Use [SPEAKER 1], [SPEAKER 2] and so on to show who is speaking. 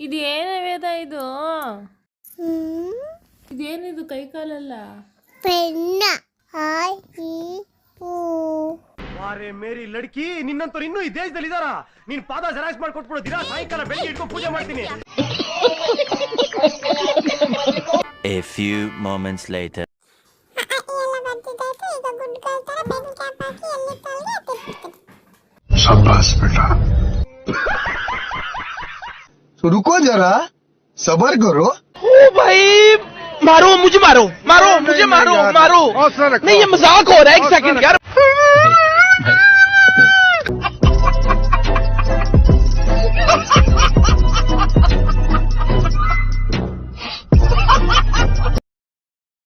[SPEAKER 1] ಇದೇನ ವೇದ ಇದು? ಇದೇನಿದು ಕೈ ಕಾಲಲ್ಲ?
[SPEAKER 2] ಪೆನ್ನ ಐ ಇ ಉ.
[SPEAKER 3] ವಾರೆ ಮೇರಿ ಲಡ್ಕಿ, ನಿನ್ನಂತವ್ರು ಇನ್ನೂ ಈ ದೇಶದಲ್ಲಿ ಇದಾರ? ನೀನ್ ಪಾದ ಜೆರಾಕ್ಸ್ ಮಾಡಿ ಕೊಟ್ಬಿಡು, ದಿನ ಸಾಯಂಕಾಲ ಬೆಳಿಗ್ಗೆ ಇಟ್ಕೊಂಡು ಪೂಜೆ ಮಾಡ್ತೀನಿ.
[SPEAKER 4] A few moments later.
[SPEAKER 5] शाबाश बेटा. तो रुको जरा, सबर करो.
[SPEAKER 6] ओ भाई मारो मुझे, मारो मुझे, मारो नहीं, ये मजाक हो रहा है. एक सेकंड यार.